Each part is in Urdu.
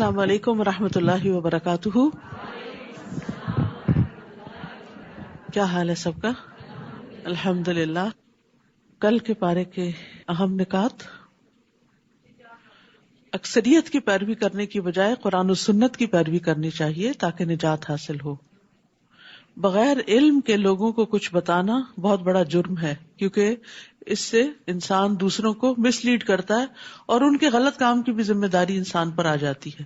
السلام علیکم ورحمۃ اللہ وبرکاتہ. کیا حال ہے سب کا؟ الحمد للہ. کل کے پارے کے اہم نکات: اکثریت کی پیروی کرنے کی بجائے قرآن و سنت کی پیروی کرنی چاہیے تاکہ نجات حاصل ہو. بغیر علم کے لوگوں کو کچھ بتانا بہت بڑا جرم ہے، کیونکہ اس سے انسان دوسروں کو مس لیڈ کرتا ہے اور ان کے غلط کام کی بھی ذمہ داری انسان پر آ جاتی ہے.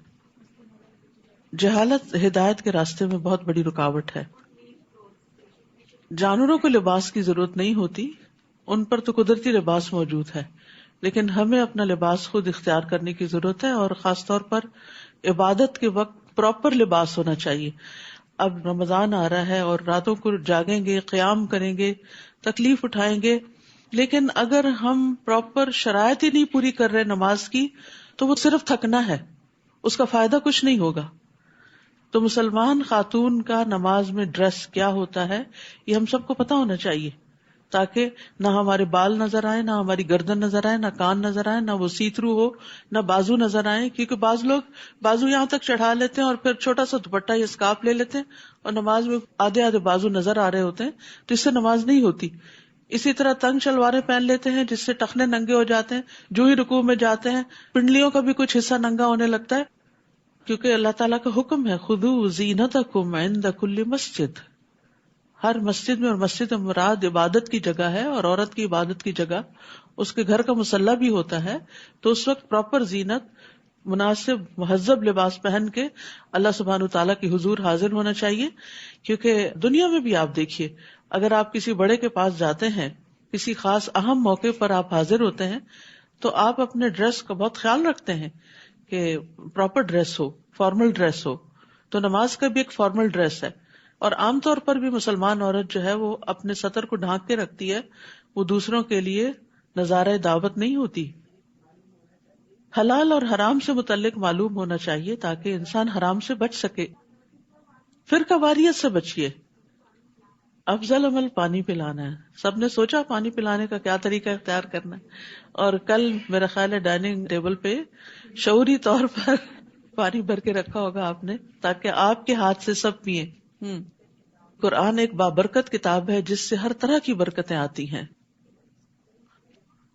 جہالت ہدایت کے راستے میں بہت بڑی رکاوٹ ہے. جانوروں کو لباس کی ضرورت نہیں ہوتی، ان پر تو قدرتی لباس موجود ہے، لیکن ہمیں اپنا لباس خود اختیار کرنے کی ضرورت ہے، اور خاص طور پر عبادت کے وقت پراپر لباس ہونا چاہیے. اب رمضان آ رہا ہے اور راتوں کو جاگیں گے، قیام کریں گے، تکلیف اٹھائیں گے، لیکن اگر ہم پراپر شرائط ہی نہیں پوری کر رہے نماز کی تو وہ صرف تھکنا ہے، اس کا فائدہ کچھ نہیں ہوگا. تو مسلمان خاتون کا نماز میں ڈریس کیا ہوتا ہے یہ ہم سب کو پتا ہونا چاہیے، تاکہ نہ ہمارے بال نظر آئے، نہ ہماری گردن نظر آئے، نہ کان نظر آئے، نہ وہ سی تھرو ہو، نہ بازو نظر آئے. کیونکہ بعض لوگ بازو یہاں تک چڑھا لیتے ہیں اور پھر چھوٹا سا دوپٹہ یا اسکارف لے لیتے ہیں اور نماز میں آدھے آدھے بازو نظر آ رہے ہوتے ہیں، تو اس سے نماز نہیں ہوتی. اسی طرح تنگ شلواریں پہن لیتے ہیں جس سے ٹخنے ننگے ہو جاتے ہیں، جو ہی رکوع میں جاتے ہیں پنڈلیوں کا بھی کچھ حصہ ننگا ہونے لگتا ہے، کیونکہ اللہ تعالیٰ کا حکم ہے خذوا زینتکم عند کل مسجد. ہر مسجد میں، اور مسجد میں مراد عبادت کی جگہ ہے، اور عورت کی عبادت کی جگہ اس کے گھر کا مصلی بھی ہوتا ہے، تو اس وقت پراپر زینت، مناسب مہذب لباس پہن کے اللہ سبحانہ تعالیٰ کی حضور حاضر ہونا چاہیے. کیونکہ دنیا میں بھی آپ دیکھیے، اگر آپ کسی بڑے کے پاس جاتے ہیں، کسی خاص اہم موقع پر آپ حاضر ہوتے ہیں، تو آپ اپنے ڈریس کا بہت خیال رکھتے ہیں کہ پراپر ڈریس ہو، فارمل ڈریس ہو. تو نماز کا بھی ایک فارمل ڈریس ہے، اور عام طور پر بھی مسلمان عورت جو ہے وہ اپنے سطر کو ڈھانک کے رکھتی ہے، وہ دوسروں کے لیے نظارہ دعوت نہیں ہوتی. حلال اور حرام سے متعلق معلوم ہونا چاہیے تاکہ انسان حرام سے بچ سکے. فرقہ واریت سے بچیے. افضل عمل پانی پلانا ہے. سب نے سوچا پانی پلانے کا کیا طریقہ اختیار کرنا ہے، اور کل میرا خیال ہے ڈائننگ ٹیبل پہ شعوری طور پر پانی بھر کے رکھا ہوگا آپ نے، تاکہ آپ کے ہاتھ سے سب پیئیں. قرآن ایک بابرکت کتاب ہے جس سے ہر طرح کی برکتیں آتی ہیں.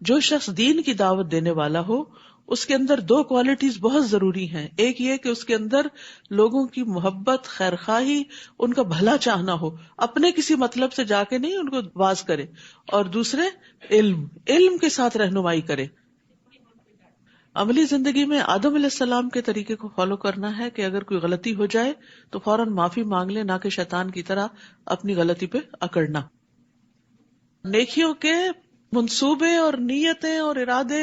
جو شخص دین کی دعوت دینے والا ہو اس کے اندر دو کوالٹیز بہت ضروری ہیں. ایک یہ کہ اس کے اندر لوگوں کی محبت، خیرخواہی، ان کا بھلا چاہنا ہو، اپنے کسی مطلب سے جا کے نہیں ان کو واز کرے. اور دوسرے علم کے ساتھ رہنمائی کرے. عملی زندگی میں آدم علیہ السلام کے طریقے کو فالو کرنا ہے کہ اگر کوئی غلطی ہو جائے تو فوراً معافی مانگ لے، نہ کہ شیطان کی طرح اپنی غلطی پہ اکڑنا. نیکیوں کے منصوبے اور نیتیں اور ارادے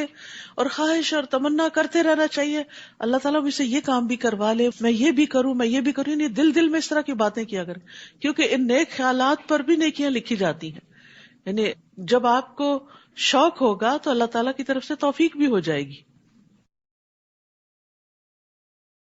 اور خواہش اور تمنا کرتے رہنا چاہیے. اللہ تعالیٰ مجھ سے یہ کام بھی کروا لے، میں یہ بھی کروں، میں یہ بھی کروں. یعنی دل میں اس طرح کی باتیں کیا کریں، کیونکہ ان نیک خیالات پر بھی نیکیاں لکھی جاتی ہیں. یعنی جب آپ کو شوق ہوگا تو اللہ تعالیٰ کی طرف سے توفیق بھی ہو جائے گی.